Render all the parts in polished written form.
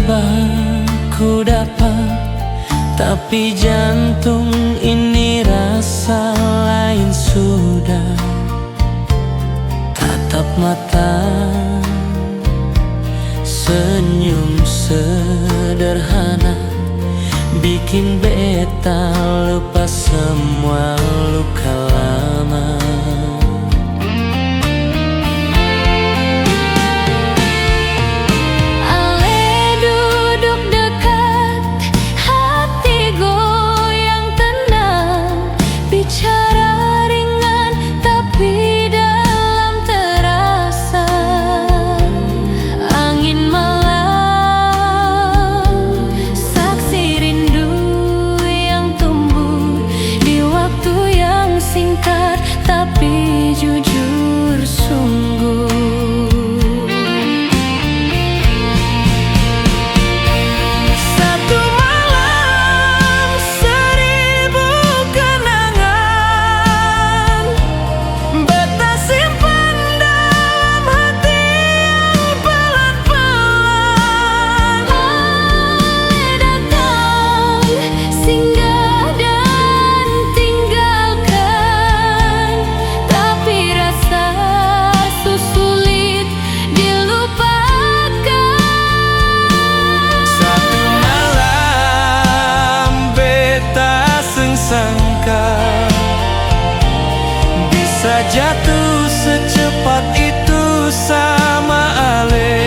coba ku dapat, tapi jantung ini rasa lain sudah. Tatap mata, senyum sederhana, bikin beta lupa semua luka lama. Tapi jujur sungguh, satu malam seribu kenangan beta simpan dalam hati yang pelan-pelan. Ale datang singgah dan tinggalkan, tapi rasa sulit dilupakan. Satu malam beta sangka bisa jatuh secepat itu sama Ale.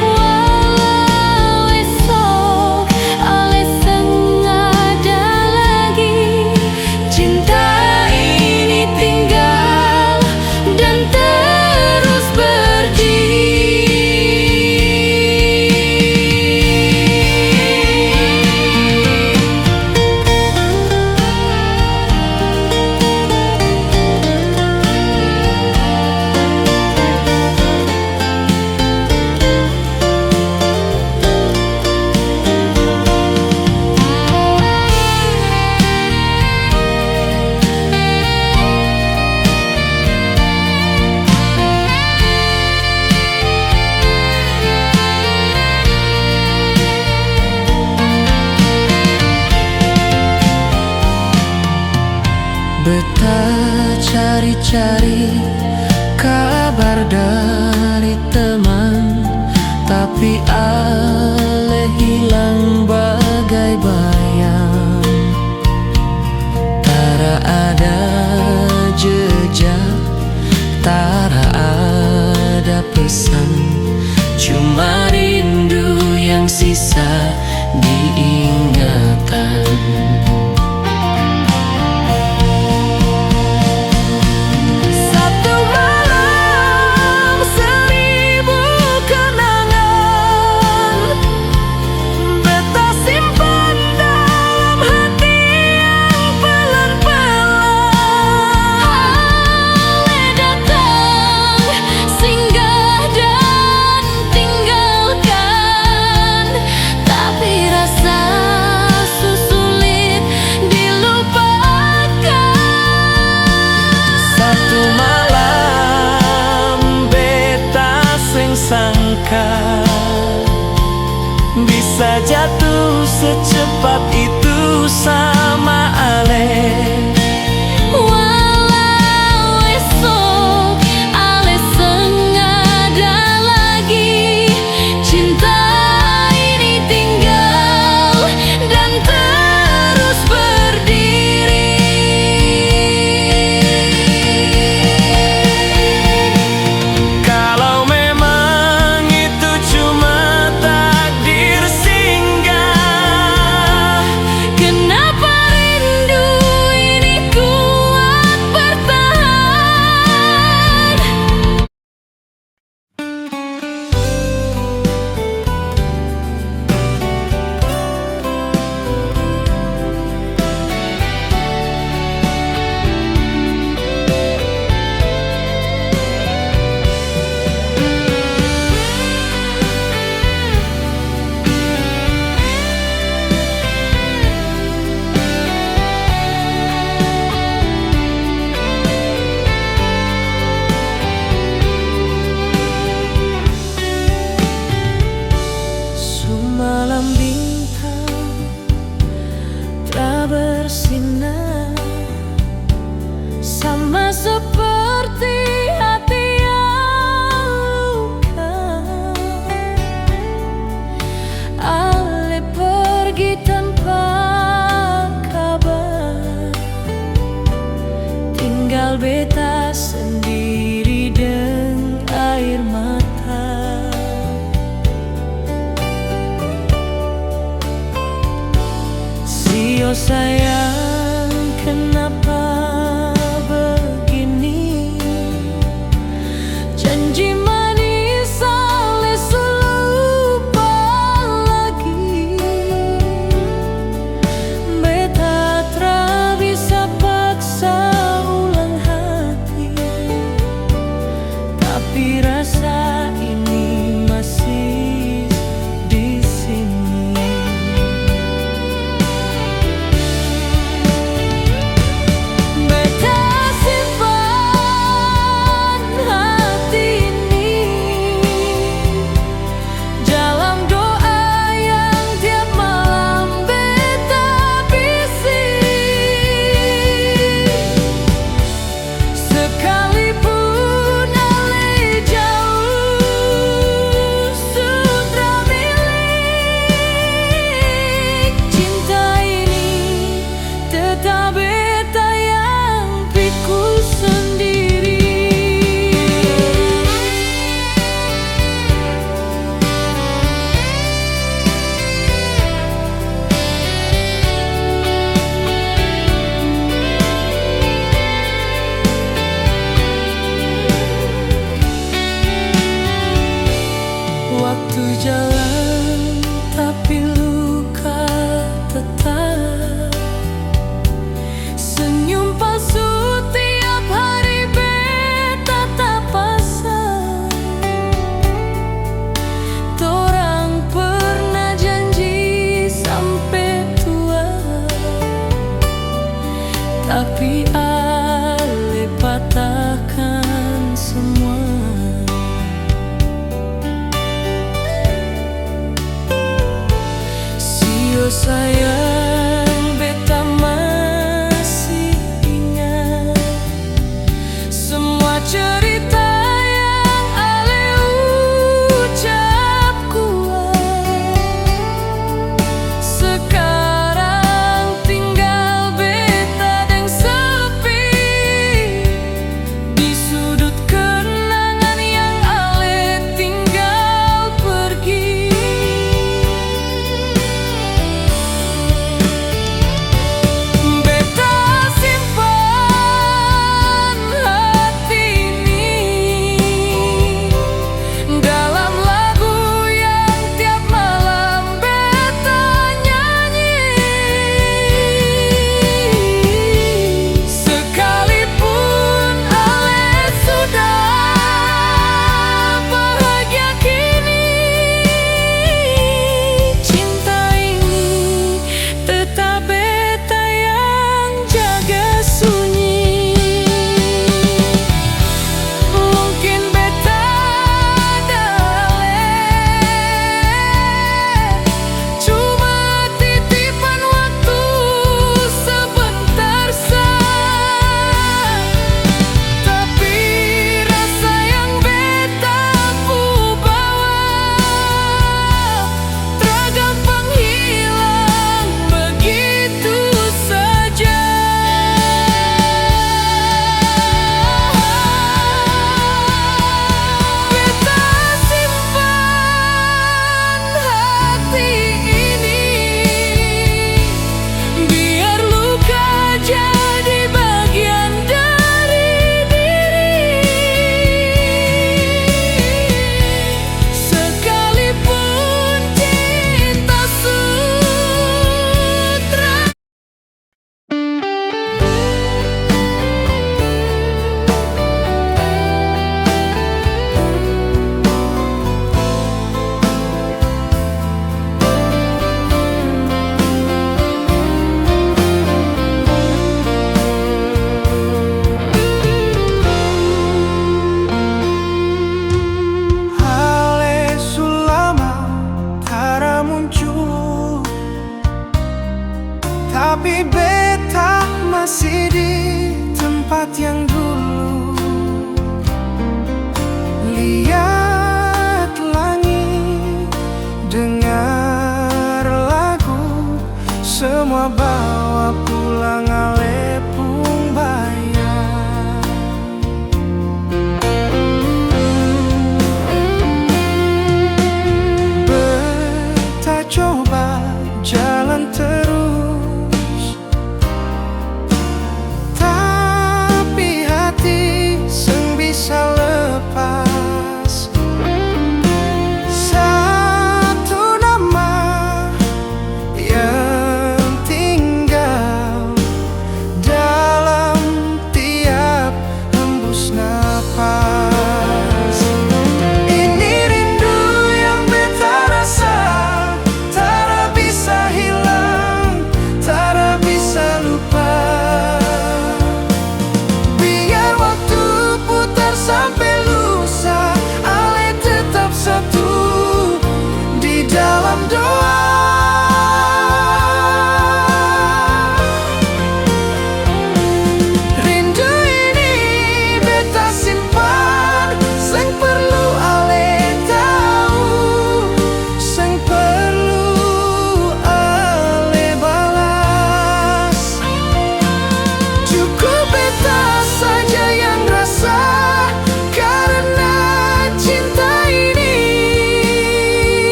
Walau esok ale sengaja lagi, cinta ini tinggal dan terus berdiri. Beta cari-cari kabar dari teman, tapi ale hilang bagai bayang. Tara ada jejak, tara ada pesan, cuma rindu yang sisa diingatan. Sangka bisa jatuh secepat itu sama Ale. Walau esok ale sengaja lagi, cinta ini tinggal dan terus berdiri. Kalau memang itu cuma takdir singgah, Kenapa rindu seperti hati yang luka. Ale pergi tanpa kabar, tinggal beta sendiri dengan air mata. Sio sayang, kenapa begini? Janji manis ale lupa lagi. Beta tra bisa paksa ulang hati, tapi rasa ini masih di sini. Beta simpan hati ini dalam doa yang tiap malam beta bisik. Sekalipun ale jauh sutra milik, cinta ini tetap beta yang pikul sendiri. Waktu jalan tapi luka tetap. Senyum palsu tiap hari beta tak pasang. Torang pernah janji sampai tua, tapi ale patahkan semua. Sio sayang, beta masih ingat semua cerita yang ale ucap kuat. Sekarang tinggal beta deng sepi di sudut kenangan yang ale tinggal pergi.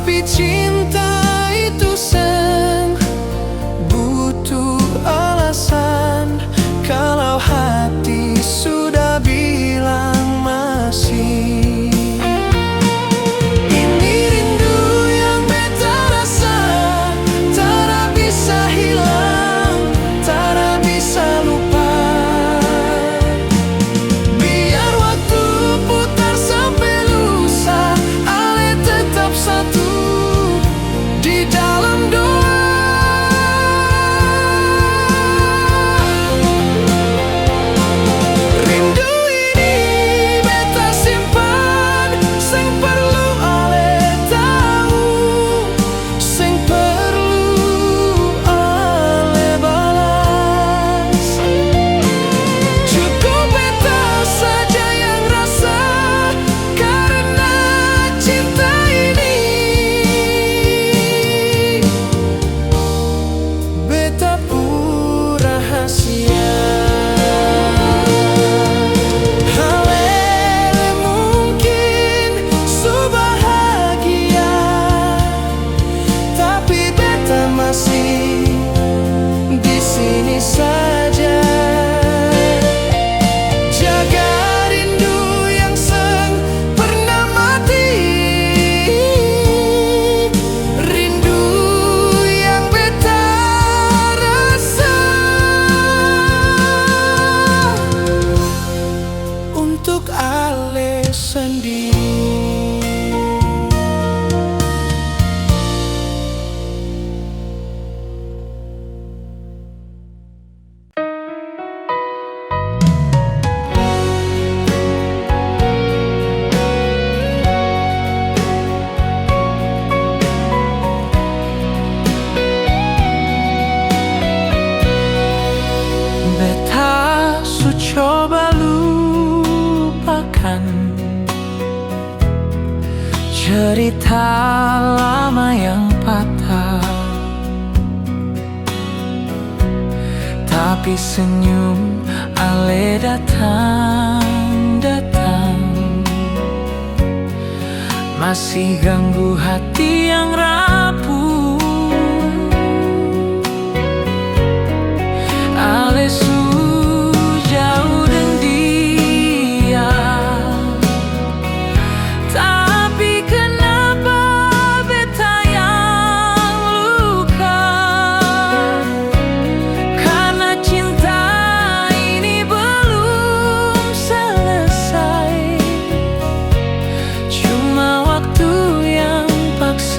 Tapi cinta itu sang butuh alasan. Kalau hati sudah bilang masih, ini rindu yang beta rasa, tak bisa hilang, tak bisa lupa. Biar waktu putar sampai lusa, ale tetap satu di dalam doa. Rindu ini beta simpan, sing perlu ale tahu, sing perlu ale balas. Cukup beta saja yang rasa, karena cinta ini beta pun rahasia. Halele mungkin su bahagia, tapi beta masih di sini saja. Jaga rindu yang seng pernah mati, rindu yang beta rasa untuk ale sendiri. Beta su coba lupakan cerita lama yang patah, tapi senyum ale datang masih ganggu hati yang rapuh. Ale su jauh dan dia, tapi kenapa beta yang luka? Karena cinta ini belum selesai, cuma waktu yang paksa.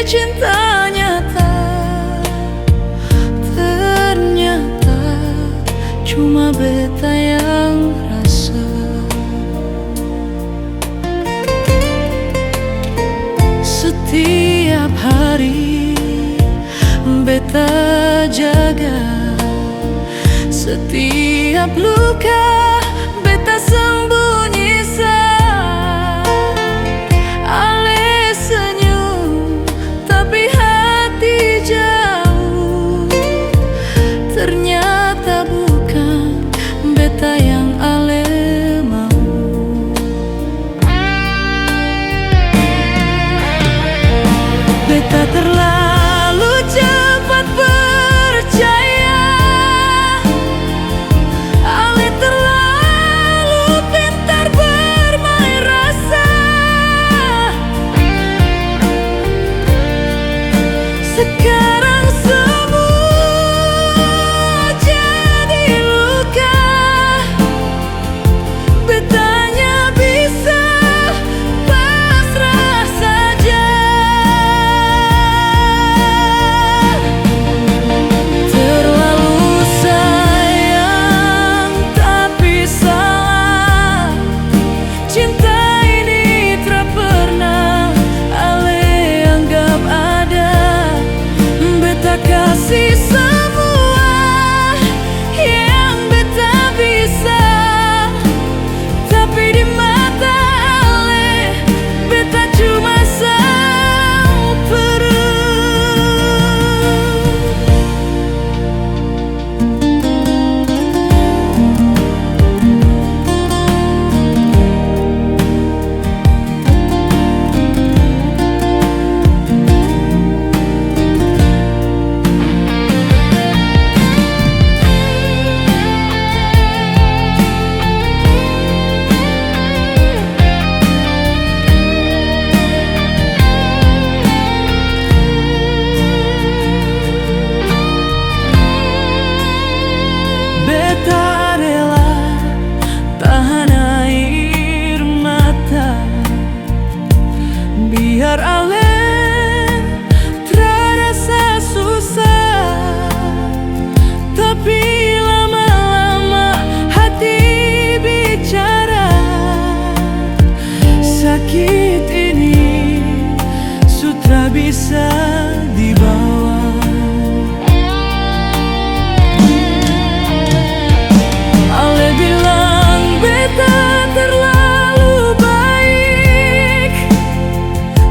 cinta nyata, ternyata cuma beta yang rasa. Setiap hari beta jaga, setiap luka beta sembunyi sa. Ale senyum tapi hati jauh, ternyata bukan beta yang ale mau. Beta terlalu cepat percaya, ale terlalu pintar bermain rasa. Sekarang semua jadi luka, betanya bisa pasrah saja. Terlalu sayang tapi salah, cinta ini tak pernah ale anggap ada. Beta kasih semua yang beta bisa, tapi di mata ale beta cuma sang perut. Beta rela tahan air mata, biar ale terasa susah. Tapi lama-lama hati bicara, sakit ini sudah bisa dibawa. Ale bilang beta terlalu baik,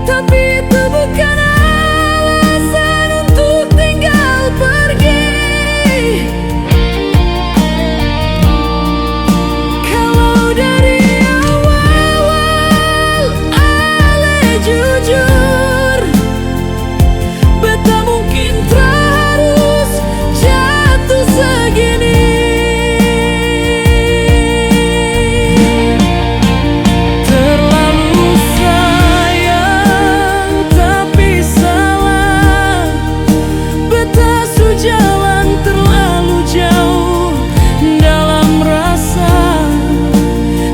tapi itu bukan alasan untuk tinggal pergi. Kalau dari awal ale jujur, beta mungkin terus jatuh segini. Terlalu sayang tapi salah, beta sujalan terlalu jauh dalam rasa.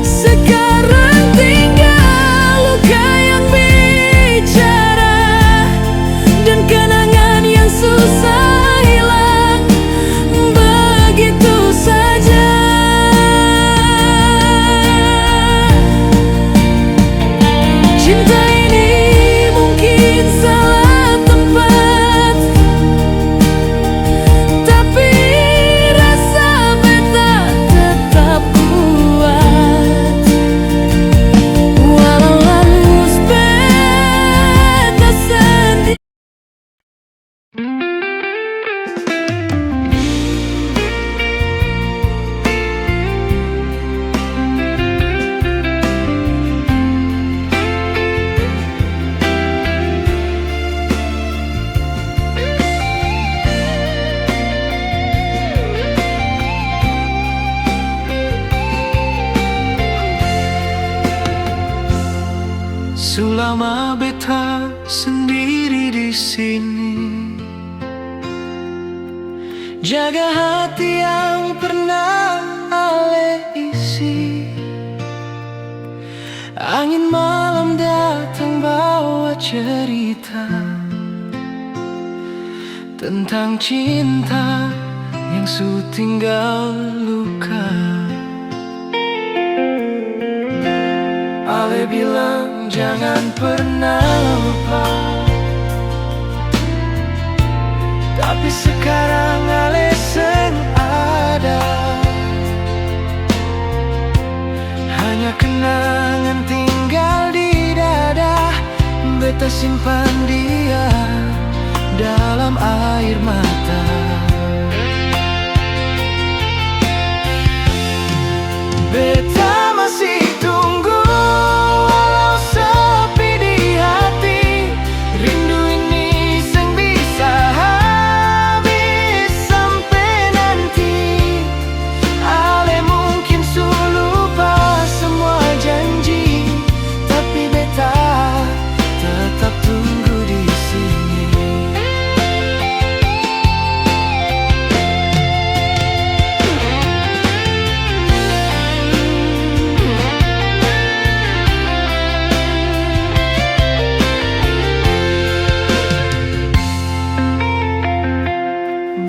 Sekarang tinggal luka yang bicara, dan kenangan yang susah hilang begitu saja. Cinta ini mungkin salah tempat, tapi rasa beta tetap kuat. Walau harus beta sendiri. Selama beta sendiri di sini, jaga hati yang pernah ale isi. Angin malam datang bawa cerita, tentang cinta yang su tinggal luka. Ale bilang jangan pernah lupa, tapi sekarang Ale seng ada. Hanya kenangan tinggal di dada, beta simpan dia dalam air mata. Beta masih tunggu, walau sepi di hati. Rindu ini seng bisa habis sampai nanti. Ale mungkin su lupa semua janji, tapi beta tetap tunggu di sini.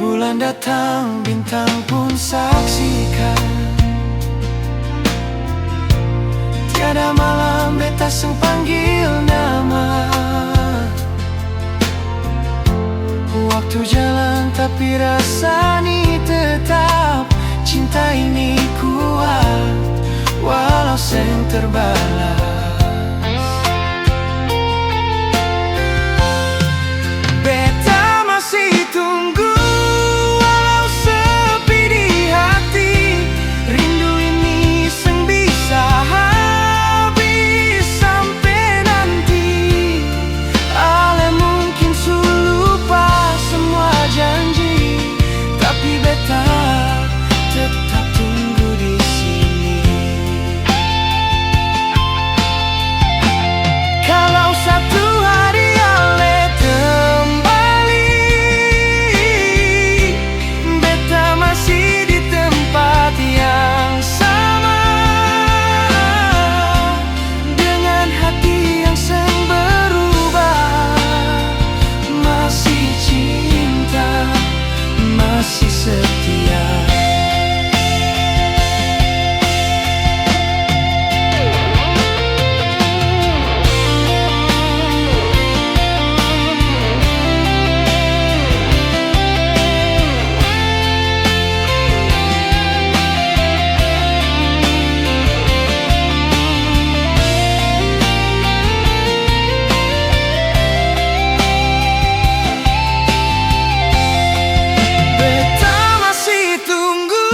Bulan datang, bintang pun saksikan. Tiada malam beta seng panggil nama. Waktu jalan tapi rasa ini tetap. Cinta ini kuat walau seng terbalas. Beta masih tunggu, walau sepi di hati. Rindu ini seng bisa habis sampai nanti. Ale mungkin su lupa semua janji, tapi beta tetap tunggu di sini. Kalau satu hari Ale kembali, beta masih di tempat yang sama, dengan hati yang seng berubah. Masih cinta, masih setia. Beta masih tunggu,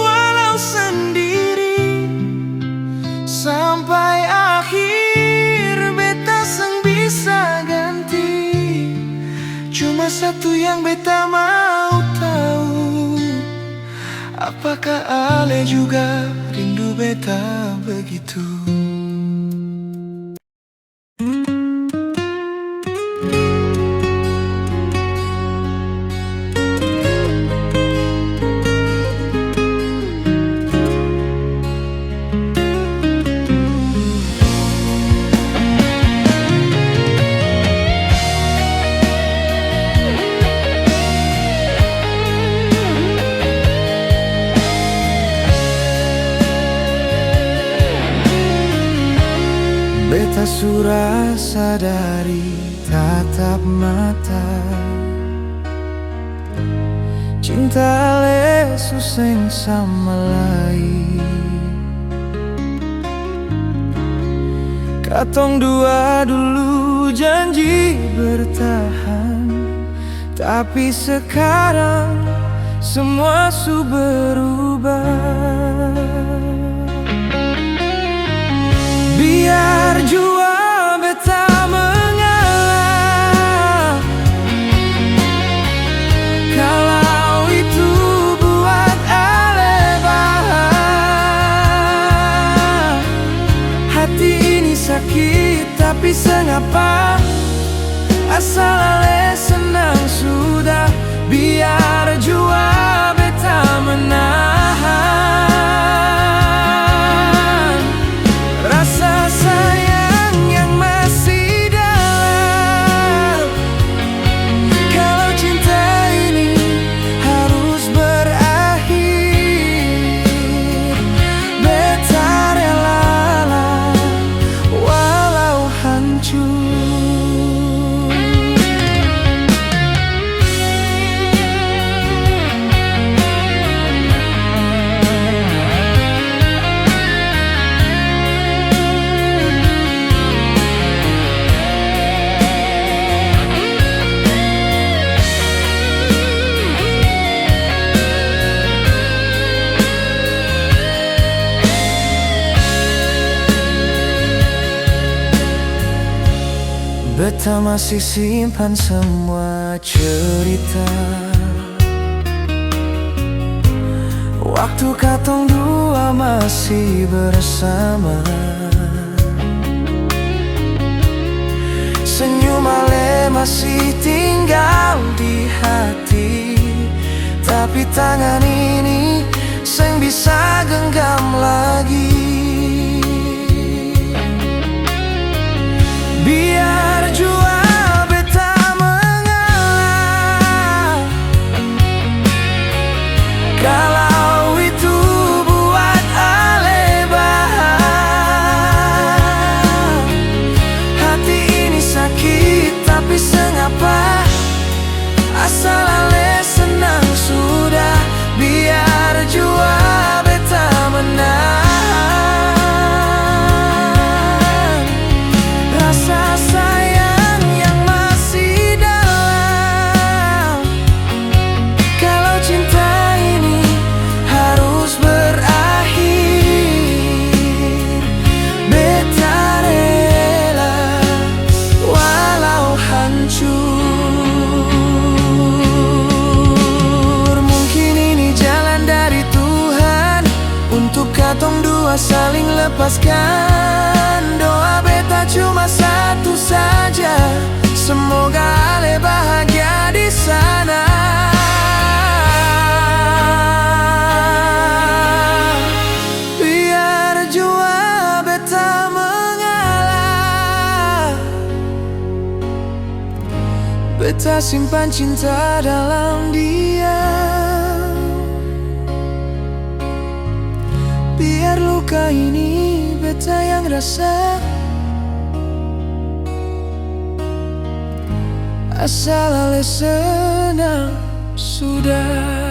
walau sendiri, sampai akhir beta seng bisa ganti. Cuma satu yang beta mau tahu, apakah Ale juga rindu beta begitu? Beta surah sadari tatap mata, cinta Ale suseng sama lain. Katong dua dulu janji bertahan, tapi sekarang semua su berubah. Biar jua beta mengalah, kalau itu buat Ale bahagia. Hati ini sakit tapi sengapa, asal Ale senang sudah. Biar jua beta menahan rasa sayang yang masih dalam. beta masih simpan semua cerita waktu katong dua masih bersama. Senyum Ale masih tinggal di hati, tapi tangan ini seng bisa genggam lagi. Biar jua beta mengalah, kalau itu buat Ale bahagia. Hati ini sakit tapi sengapa, asal Ale senang sudah. Biar jua beta menahan rasa sayang yang masih dalam. Kalau cinta ini harus berakhir, beta rela walau hancur. Mungkin ini jalan dari Tuhan untuk katong dua saling lepaskan. Doa beta cuma satu saja, semoga Ale bahagia di sana. Biar jua beta mengalah, beta simpan cinta dalam diam. Biar luka ini beta yang rasa, asal Ale senang sudah.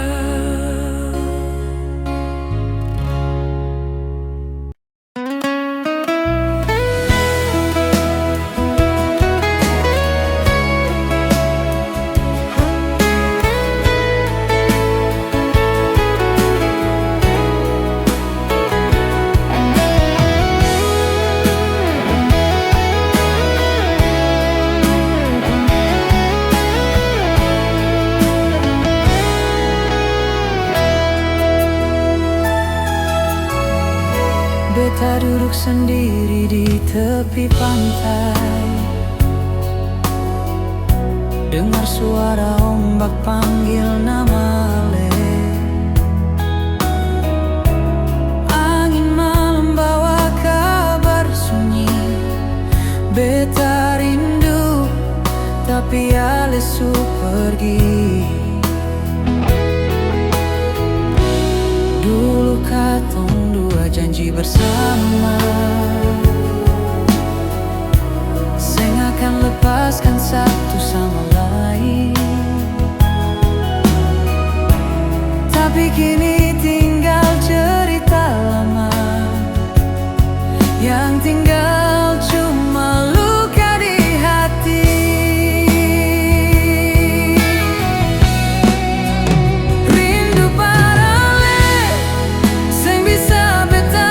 Beta duduk sendiri di tepi pantai, dengar suara ombak panggil nama Ale. Angin malam bawa kabar sunyi, beta rindu tapi Ale su pergi. Dulu katong janji bersama, seng akan lepaskan satu sama lain. Tapi kini tinggal cerita lama, yang tinggal cuma luka di hati. Rindu pada Ale seng bisa beta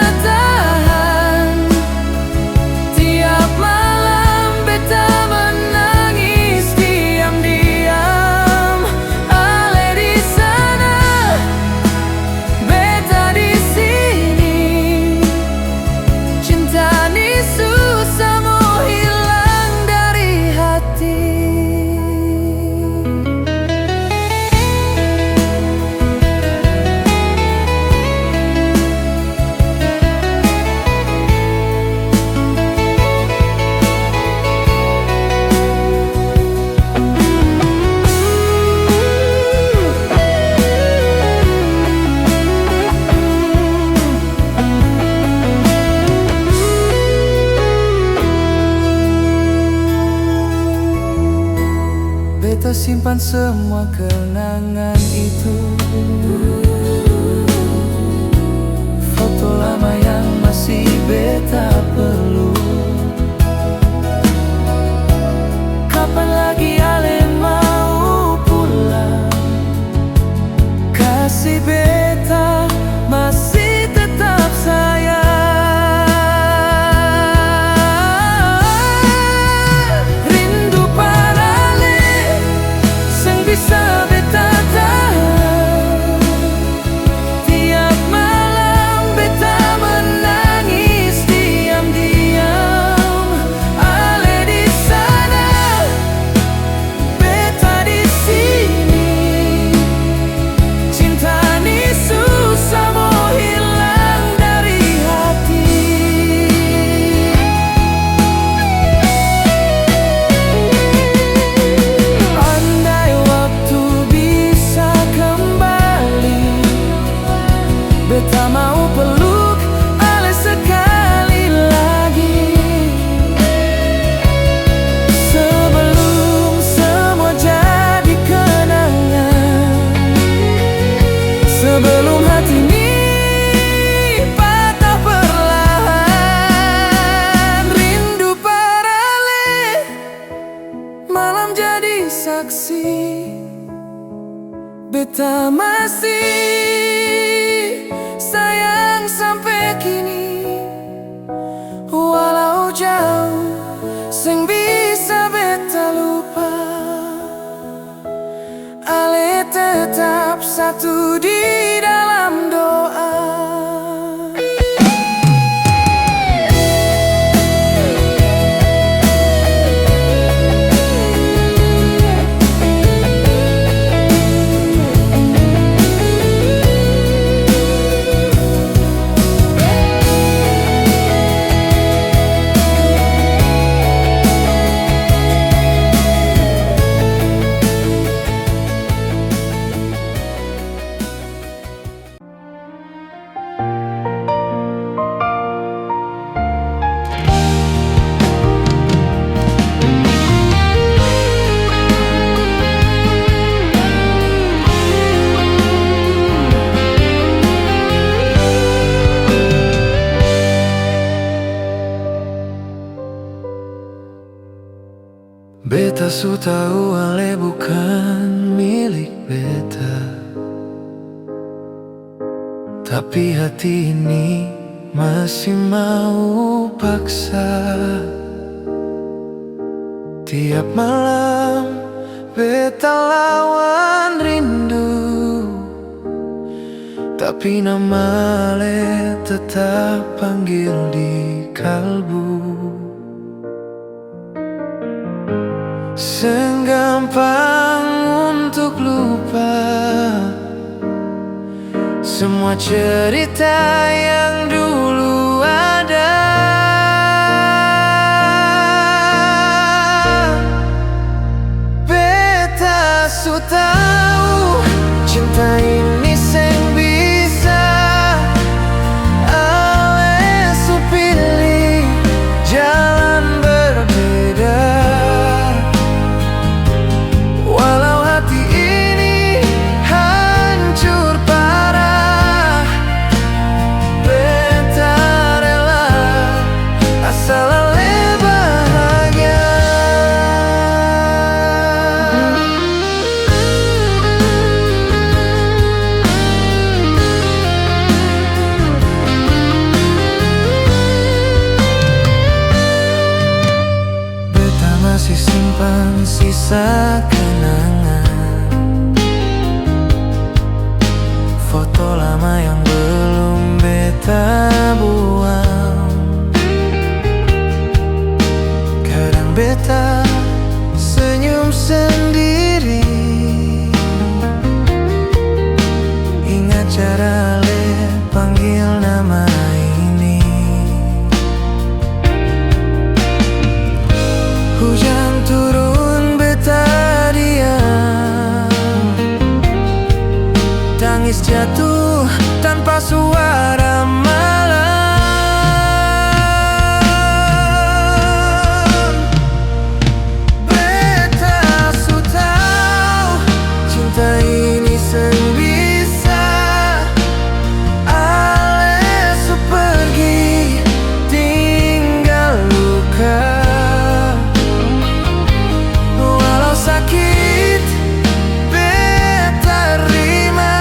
simpan semua kenangan itu, foto lama yang masih beta peluk. Kapan lagi Ale mau pulang? Kasih beta masih tetap sayang. Rindu malam jadi saksi. Beta masih sayang sampai kini, walau jauh sing bisa beta lupa. Ale tetap satu di dalam doa. Beta su tahu ale bukan milik beta, tapi hati ini masih mau paksa. Tiap malam beta lawan rindu, tapi nama ale tetap panggil di kalbu. Segampang untuk lupa semua cerita yang dulu ada. Beta su tahu cinta ini seng bisa ale su pilih jalan berbeda. Walau hati ini hancur parah, beta rela asal ale bahagia. Beta masih simpan sisa kenangan, foto lama yang belum beta buang. Kadang beta senyum sendiri, ingat cara ale panggil nama ini. Hujan turun beta diam, tangis jatuh tanpa suara malam. Beta su tahu cinta ini seng bisa ale su pergi tinggal luka. Walau sakit beta terima,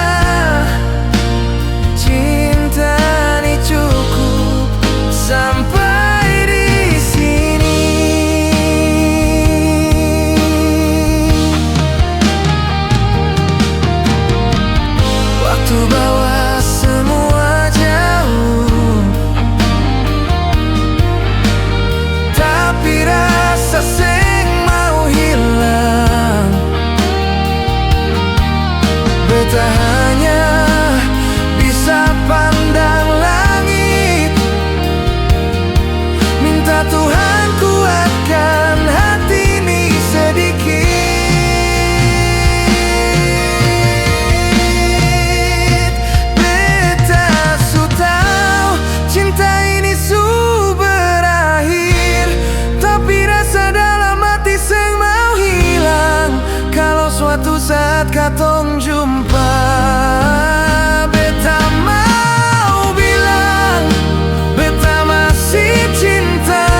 cinta ini cukup sampai di sini. Waktu bawa semua jauh, tapi rasa seng mau hilang. Beta hanya bisa pandang langit, minta Tuhan kuatkan hati ini sedikit. Beta su tahu cinta ini su berakhir, tapi rasa dalam hati seng mau hilang. Kalau suatu saat katong jumpa, beta mau bilang beta masih cinta.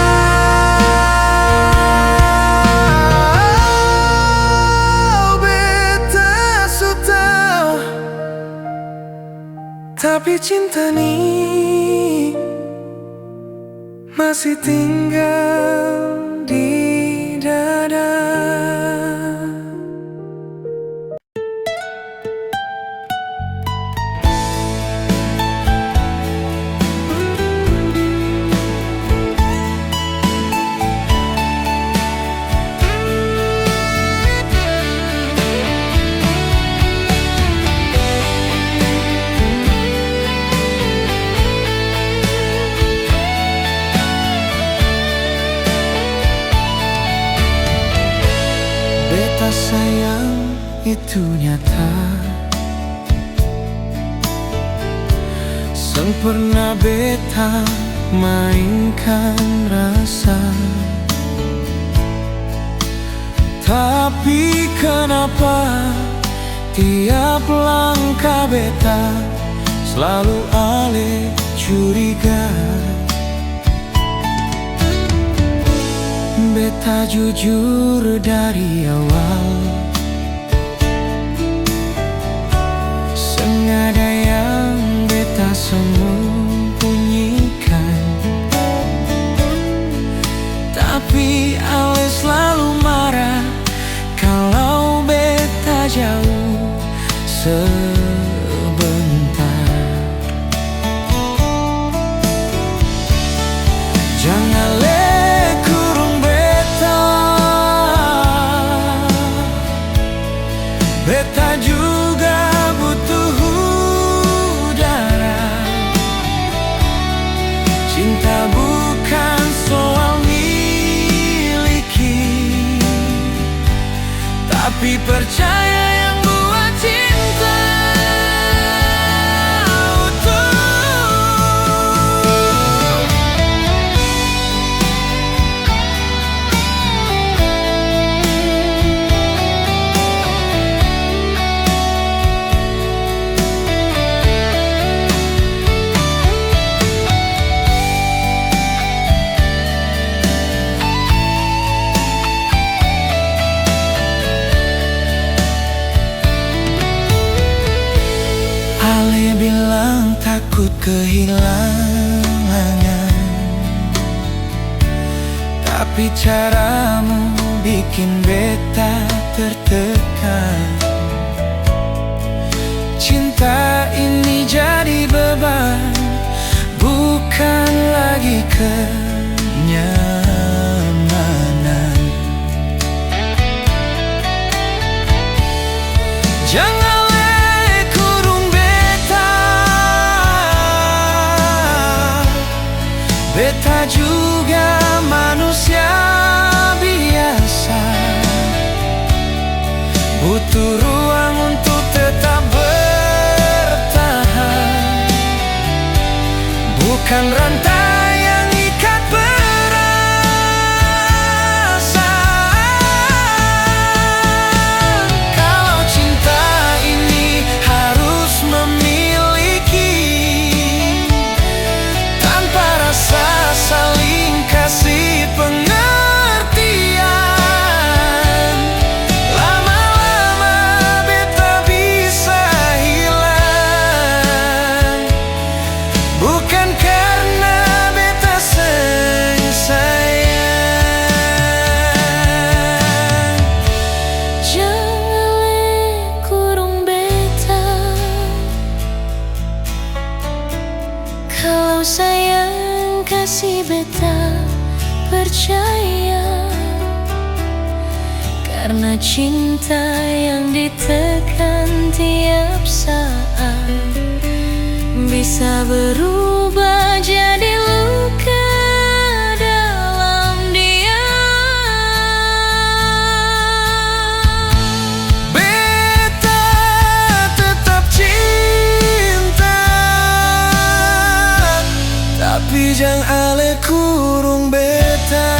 Tapi cinta ini masih tinggal di dada. Beta sayang itu nyata, sempurna beta mainkan rasa. Tapi kenapa tiap langkah beta selalu ale curiga? Beta jujur dari awal, sengaja yang beta sembunyikan. Tapi ale selalu marah kalau beta jauh sebentar. Jangan beta juga butuh udara. Cinta bukan soal miliki, tapi percaya yang buat cinta utuh. Ale bilang takut kehilangan, tapi caramu bikin beta tertekan. Cinta ini jadi beban, bukan lagi kenyamanan. Jangan beta juga manusia biasa, butuh ruang untuk tetap bertahan, bukan rantai yang ikat perasaan. Kalau cinta ini harus memiliki tanpa rasa saling kasih pengertian, lama-lama beta bisa hilang. Bukan karena beta sayang. Jangan kurung beta, kalau sayang kasih beta percaya. Karena cinta yang ditekan tiap saat bisa berubah jadi luka dalam diam. Beta tetap cinta, tapi jangan ale kurung beta.